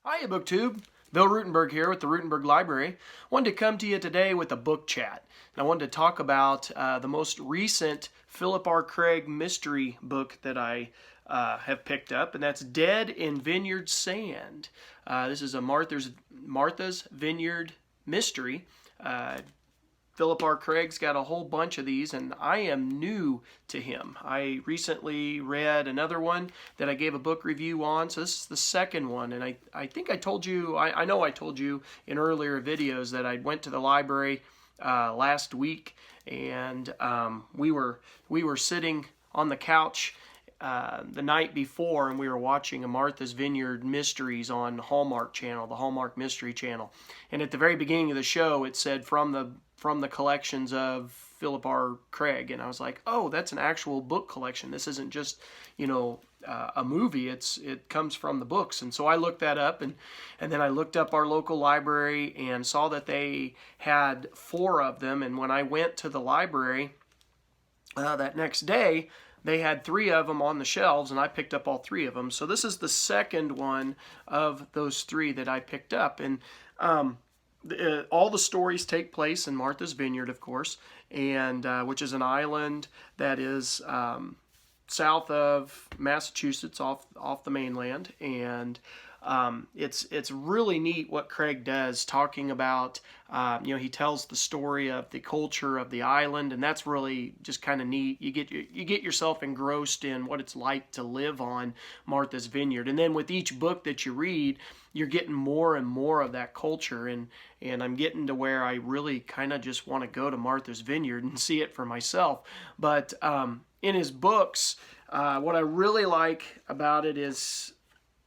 Hiya, BookTube. Bill Ruttenberg here with the Ruttenberg Library. Wanted to come to you today with a book chat. And I wanted to talk about the most recent Philip R. Craig mystery book that I have picked up, and that's Dead in Vineyard Sand. This is a Martha's Vineyard mystery. Philip R. Craig's got a whole bunch of these, and I am new to him. I recently read another one that I gave a book review on, so this is the second one. And I think I told you, I know I told you in earlier videos that I went to the library last week, and we were sitting on the couch the night before, and we were watching a Martha's Vineyard Mysteries on Hallmark Channel, the Hallmark Mystery Channel. And at the very beginning of the show, it said from the collections of Philip R. Craig, and I was like, oh, that's an actual book collection. This isn't just, a movie. It comes from the books. And so I looked that up, and then I looked up our local library and saw that they had 4 of them. And when I went to the library that next day, they had 3 of them on the shelves, and I picked up all 3 of them. So this is the second one of those 3 that I picked up. And all the stories take place in Martha's Vineyard, of course, and which is an island that is south of Massachusetts, off the mainland. And it's really neat what Craig does, talking about he tells the story of the culture of the island, and that's really just kind of neat. You get yourself engrossed in what it's like to live on Martha's Vineyard, and then with each book that you read, you're getting more and more of that culture, and I'm getting to where I really kind of just want to go to Martha's Vineyard and see it for myself. But in his books, what I really like about it is,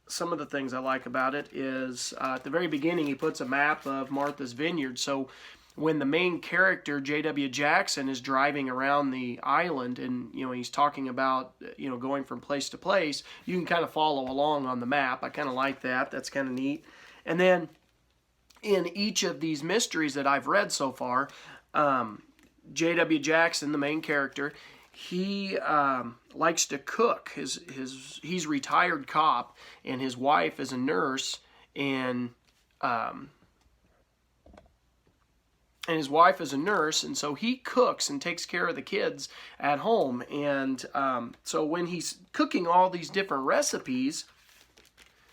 some of the things I like about it is at the very beginning he puts a map of Martha's Vineyard. So when the main character, J.W. Jackson, is driving around the island and he's talking about going from place to place, you can kind of follow along on the map. I kind of like that. That's kind of neat. And then in each of these mysteries that I've read so far, J.W. Jackson, the main character, he likes to cook. He's a retired cop, and his wife is a nurse, and so he cooks and takes care of the kids at home. And so when he's cooking all these different recipes,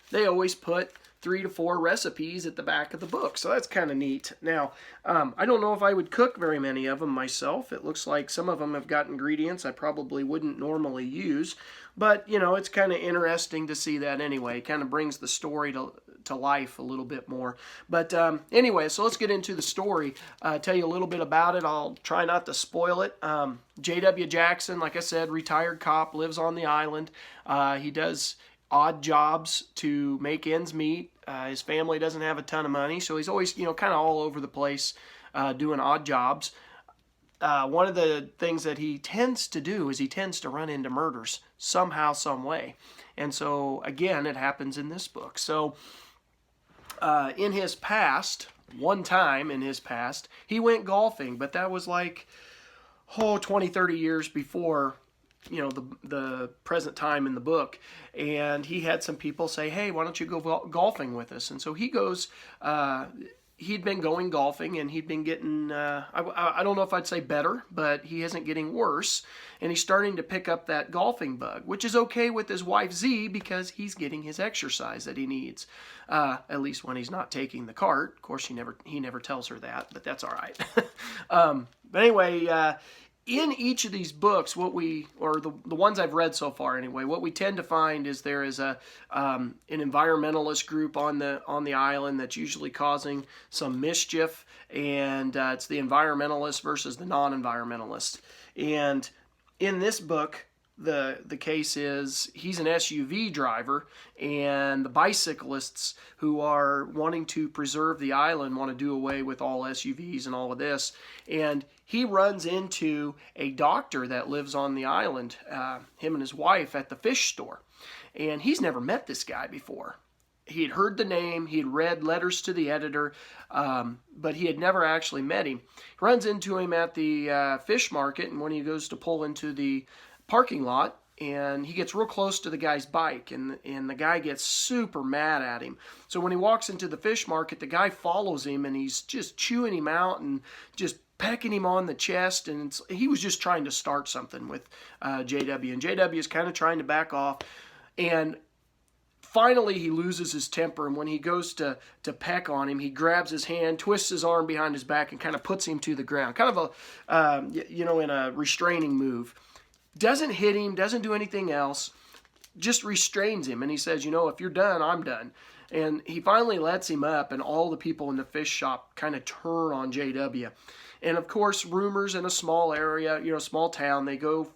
they always put 3 to 4 recipes at the back of the book. So that's kind of neat. Now, I don't know if I would cook very many of them myself. It looks like some of them have got ingredients I probably wouldn't normally use. But, it's kind of interesting to see that anyway. It kind of brings the story to life a little bit more. But anyway, so let's get into the story. Tell you a little bit about it. I'll try not to spoil it. J.W. Jackson, like I said, retired cop, lives on the island. He does odd jobs to make ends meet. His family doesn't have a ton of money, so he's always, kind of all over the place doing odd jobs. One of the things that he tends to do is he tends to run into murders somehow, some way. And so, again, it happens in this book. So, in his past, one time in his past, he went golfing, but that was like, 20, 30 years before the present time in the book. And he had some people say, hey, why don't you go golfing with us? And so he goes, he'd been going golfing, and he'd been getting, I don't know if I'd say better, but he isn't getting worse. And he's starting to pick up that golfing bug, which is okay with his wife Z, because he's getting his exercise that he needs, at least when he's not taking the cart. Of course, he never tells her that, but that's all right. But anyway, in each of these books, the ones I've read so far anyway, what we tend to find is there is an environmentalist group on the island that's usually causing some mischief, and it's the environmentalist versus the non-environmentalist. And in this book, the case is he's an SUV driver, and the bicyclists who are wanting to preserve the island want to do away with all SUVs and all of this. And he runs into a doctor that lives on the island, him and his wife, at the fish store. And he's never met this guy before. He had heard the name, he had read letters to the editor, but he had never actually met him. He runs into him at the fish market, and when he goes to pull into the parking lot, and he gets real close to the guy's bike, and the guy gets super mad at him. So when he walks into the fish market, the guy follows him, and he's just chewing him out and just pecking him on the chest, and he was just trying to start something with JW, and JW is kind of trying to back off, and finally he loses his temper, and when he goes to peck on him, he grabs his hand, twists his arm behind his back, and kind of puts him to the ground, kind of in a restraining move. Doesn't hit him, doesn't do anything else, just restrains him, and he says, if you're done, I'm done. And he finally lets him up, and all the people in the fish shop kind of turn on JW. And of course, rumors in a small area, small town, they go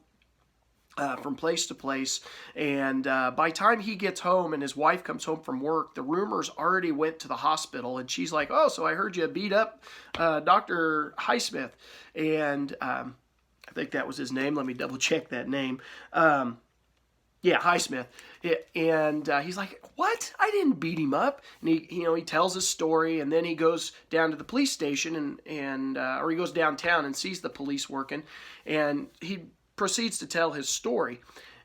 from place to place, and by the time he gets home and his wife comes home from work, the rumors already went to the hospital, and she's like, "Oh, so I heard you beat up Dr. Highsmith," and I think that was his name. Let me double check that name. Yeah, Highsmith. And he's like, "What? I didn't beat him up." And he tells his story, and then he goes down to the police station or he goes downtown and sees the police working, and he proceeds to tell his story.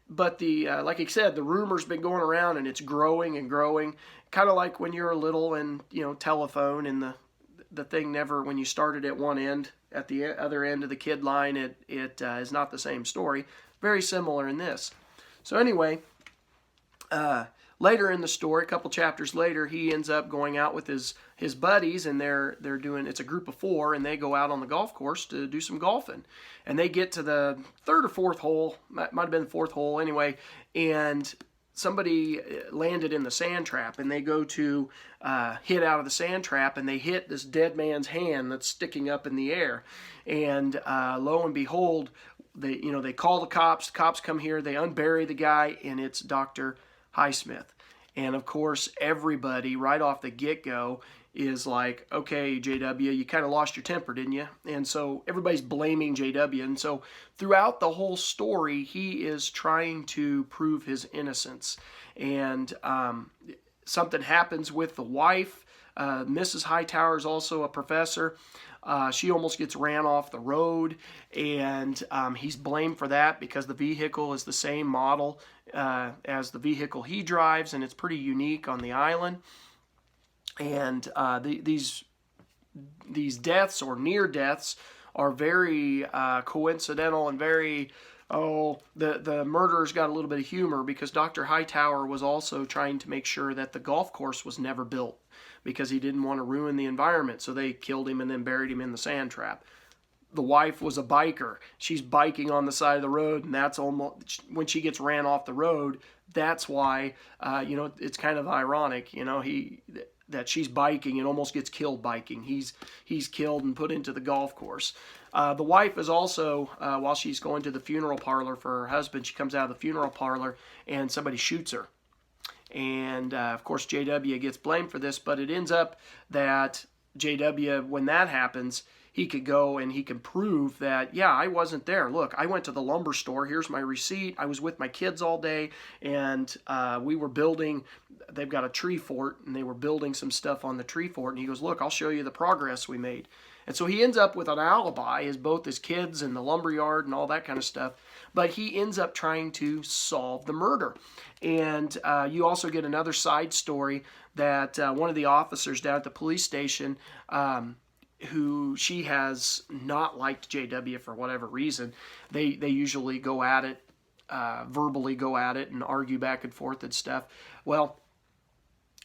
But like I said, the rumor's been going around, and it's growing and growing, kind of like when you're little and telephone, and the thing never, when you started at one end, at the other end of the kid line, it is not the same story. Very similar in this. So anyway, later in the story, a couple chapters later, he ends up going out with his buddies, and they're doing, it's a group of 4, and they go out on the golf course to do some golfing. And they get to the 3rd or 4th hole, might have been the 4th hole anyway, and somebody landed in the sand trap, and they go to hit out of the sand trap, and they hit this dead man's hand that's sticking up in the air. And lo and behold, they call the cops come here, they unbury the guy, and it's Dr. Highsmith. And of course, everybody right off the get-go is like, "Okay, JW, you kind of lost your temper, didn't you?" And so everybody's blaming JW. And so throughout the whole story, he is trying to prove his innocence. And something happens with the wife. Mrs. Hightower is also a professor. She almost gets ran off the road, and he's blamed for that because the vehicle is the same model as the vehicle he drives, and it's pretty unique on the island. And these deaths or near deaths are very coincidental and very, the murderers got a little bit of humor because Dr. Hightower was also trying to make sure that the golf course was never built because he didn't want to ruin the environment. So they killed him and then buried him in the sand trap. The wife was a biker. She's biking on the side of the road, and that's almost, when she gets ran off the road, that's why, it's kind of ironic, that she's biking and almost gets killed biking. He's killed and put into the golf course. The wife is also, while she's going to the funeral parlor for her husband, she comes out of the funeral parlor and somebody shoots her. And of course, JW gets blamed for this, but it ends up that JW, when that happens, he could go and he can prove that, yeah, I wasn't there. Look, I went to the lumber store. Here's my receipt. I was with my kids all day, and we were building, they've got a tree fort, and they were building some stuff on the tree fort. And he goes, "Look, I'll show you the progress we made." And so he ends up with an alibi as both his kids and the lumber yard and all that kind of stuff. But he ends up trying to solve the murder. And you also get another side story that one of the officers down at the police station, who she has not liked JW for whatever reason. They usually go at it, verbally go at it and argue back and forth and stuff. Well,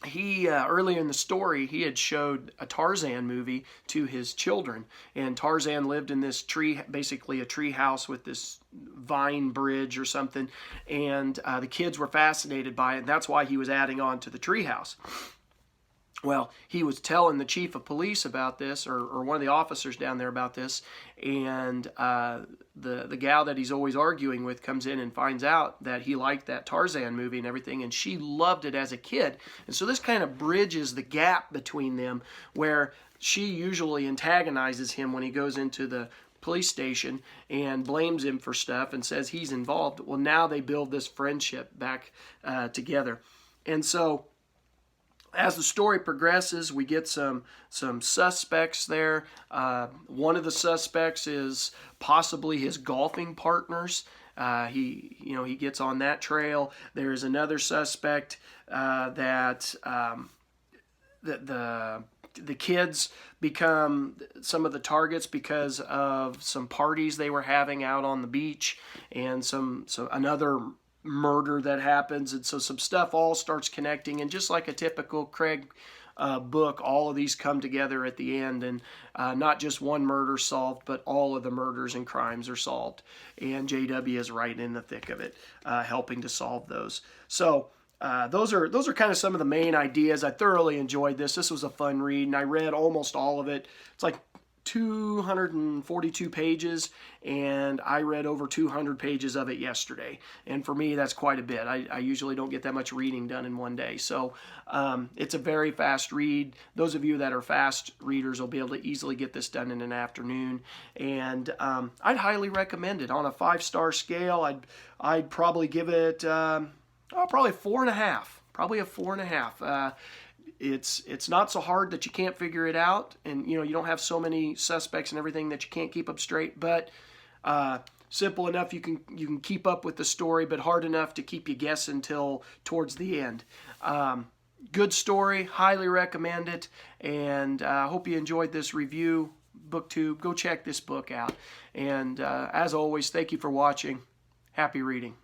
he earlier in the story, he had showed a Tarzan movie to his children, and Tarzan lived in this tree, basically a tree house with this vine bridge or something, and the kids were fascinated by it, and that's why he was adding on to the tree house. Well, he was telling the chief of police about this, or one of the officers down there about this, and the gal that he's always arguing with comes in and finds out that he liked that Tarzan movie and everything, and she loved it as a kid. And so this kind of bridges the gap between them, where she usually antagonizes him when he goes into the police station and blames him for stuff and says he's involved. Well, now they build this friendship back together. And so as the story progresses, we get some suspects there. One of the suspects is possibly his golfing partners. He gets on that trail. There is another suspect that the kids become some of the targets because of some parties they were having out on the beach, and another murder that happens, and so some stuff all starts connecting, and just like a typical Craig book, all of these come together at the end, and not just one murder solved, but all of the murders and crimes are solved, and JW is right in the thick of it, helping to solve those. So those are kind of some of the main ideas. I thoroughly enjoyed this. This was a fun read, and I read almost all of it. It's like 242 pages, and I read over 200 pages of it yesterday. And for me, that's quite a bit. I usually don't get that much reading done in one day. So it's a very fast read. Those of you that are fast readers will be able to easily get this done in an afternoon. And I'd highly recommend it. On a 5-star scale, I'd probably give it probably 4.5. Probably a 4.5. It's not so hard that you can't figure it out, and you don't have so many suspects and everything that you can't keep them straight, but simple enough you can keep up with the story, but hard enough to keep you guessing until towards the end. Good story, highly recommend it, and I hope you enjoyed this review. BookTube, go check this book out, and as always, thank you for watching. Happy reading.